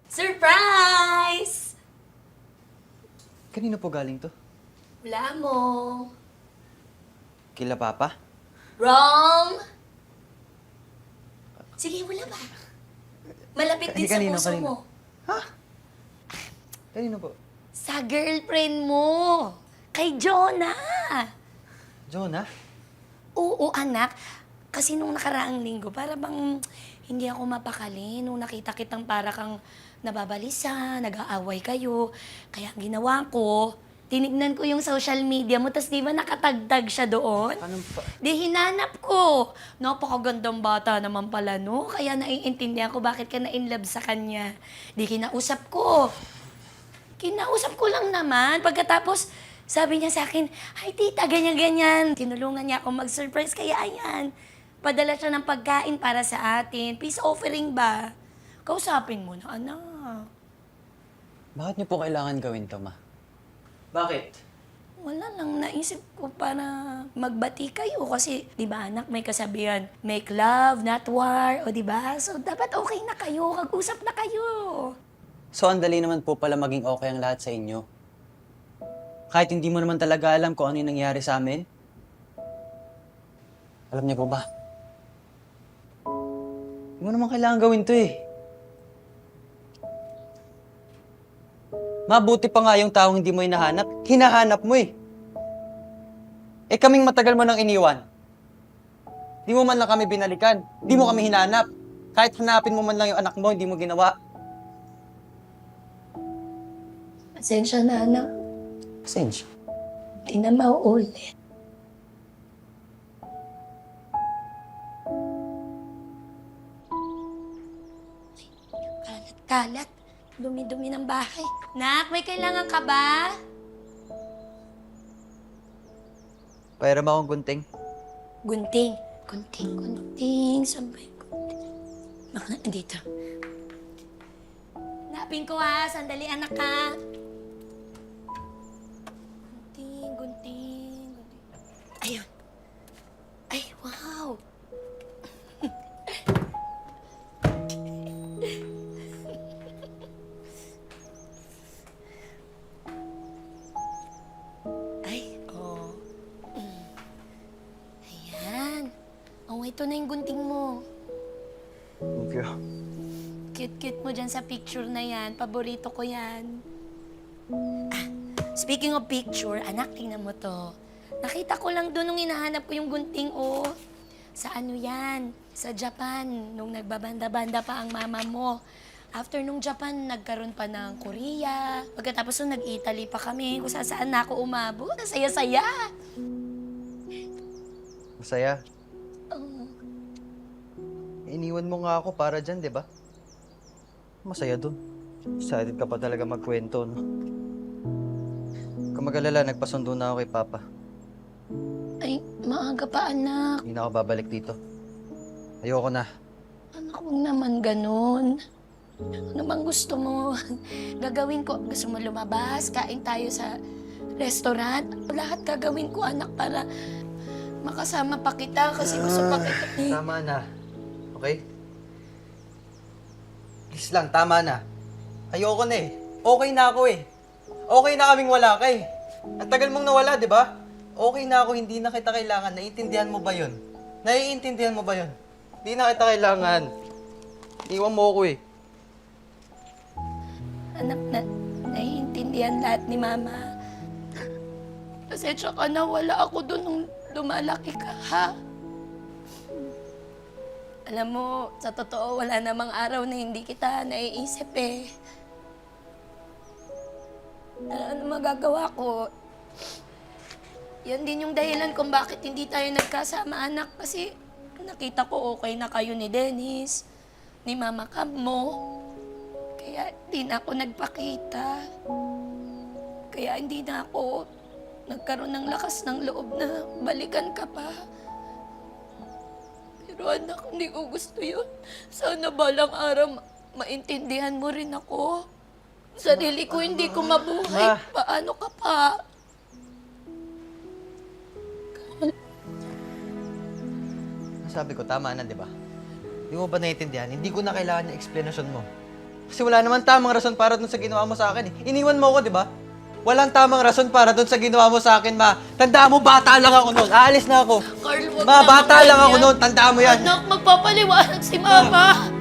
Surprise! Kanino po galing to? Wala mo. Kila Papa? Wrong! Sige, wala ba? Malapit din sa Kanino, puso kanino? mo. Kanino po? Sa girlfriend mo. Kay Jonah. Jonah? Oo, anak. Kasi nung nakaraang linggo, para bang hindi ako mapakali. Nung nakita kitang para kang nababalisa, nag-aaway kayo. Kaya ang ginawa ko, tinignan ko yung social media mo, tas di ba nakatagtag siya doon? Anong pa? Di hinanap ko. Napakagandang bata naman pala, no? Kaya naiintindihan ko bakit ka na-inlove sa kanya. Di kinausap ko. Kinausap ko lang naman. Pagkatapos, sabi niya sa akin, "Ay, tita, ganyan-ganyan." Tinulungan niya ako mag-surprise. Kaya ayan, padala siya ng pagkain para sa atin. Peace offering ba? Kausapin mo na, anak. Bakit niyo po kailangan gawin to, Ma? Bakit? Wala lang, naisip ko para magbati kayo. Kasi, di ba anak, may kasabihan, make love, not war. O di ba? So, dapat okay na kayo. Mag-usap na kayo. So, ang dali naman po pala maging okay ang lahat sa inyo. Kahit hindi mo naman talaga alam kung ano yung nangyari sa amin. Alam niyo po ba? Hindi mo naman kailangan gawin to eh. Mabuti pa nga yung taong hindi mo hinahanap mo eh. Eh kaming matagal mo nang iniwan. Di mo man lang kami binalikan. Di mo kami hinanap. Kahit hanapin mo man lang yung anak mo, hindi mo ginawa. Pasensya na, anak. Pasensya. Di na mauulit. Kalat-kalat. Dumi-dumi ng bahay. Nak, may kailangan ka ba? Pairam akong gunting. Gunting. Gunting. Saan ba yung gunting? Baka dito. Napin ko ha. Sandali, anak ka. Gunting. Ayun. Ay, wow. Ay, oh. Ayan. Oh, ito na yung gunting mo. Thank you. Cute-cute mo dyan sa picture na yan. Paborito ko yan. Ah, speaking of picture, anak, tingnan mo to. Nakita ko lang doon nung hinahanap ko yung gunting, oh. Sa ano yan? Sa Japan, nung nagbabanda-banda pa ang mama mo. After nung Japan, nagkaroon pa ng Korea. Pagkatapos nung nag-Italy pa kami, kung saan na ako umabot. Saya-saya. Masaya. Oh. Iniwan mo nga ako para dyan, di ba? Masaya dun. Excited ka pa talaga magkwento, no? Kung mag-alala, nagpasundo na ako kay Papa. Ay, maaga pa, anak. Hindi na ako babalik dito. Ayoko na. Anak, huwag naman ganun. Ano bang gusto mo? Gagawin ko. Gusto mo lumabas? Kain tayo sa restaurant? Lahat gagawin ko, anak, para makasama pa kita kasi gusto pa kita. Tama na. Okay? Please lang, tama na. Ayoko na eh. Okay na ako eh. Okay na kaming wala ka eh. Ang tagal mong nawala, di ba? Okay na ako, hindi na kita kailangan. Naiintindihan mo ba yun? Naiintindihan mo ba yun? Hindi na kita kailangan. Iwan mo ako eh. Anak, naiintindihan lahat ni Mama. Pasensya ka na, wala ako doon nung lumalaki ka, ha? Alam mo, sa totoo, wala namang araw na hindi kita naiisip eh. Ano magagawa ko? Yan din yung dahilan kung bakit hindi tayo nagkasama, anak. Kasi nakita ko okay na kayo ni Dennis, ni Mama Cam mo. Kaya di na ako nagpakita. Kaya hindi na ako nagkaroon ng lakas ng loob na balikan ka pa. Pero anak, hindi ko gusto yun. Sana balang araw maintindihan mo rin ako. Sarili ko hindi ko mabuhay. Ma. Paano ka pa? Sabi ko, tama na, di ba? Di mo ba naiintindihan? Hindi ko na kailangan yung explanation mo. Kasi wala naman tamang rason para dun sa ginawa mo sa akin eh. Iniwan mo ako, di ba? Walang tamang rason para dun sa ginawa mo sa akin, ma. Tandaan mo, bata lang ako noon. Aalis na ako. Carl, wag Ma, na bata lang ako ganyan. noon. Tandaan mo yan. Anak, magpapaliwanag si Mama.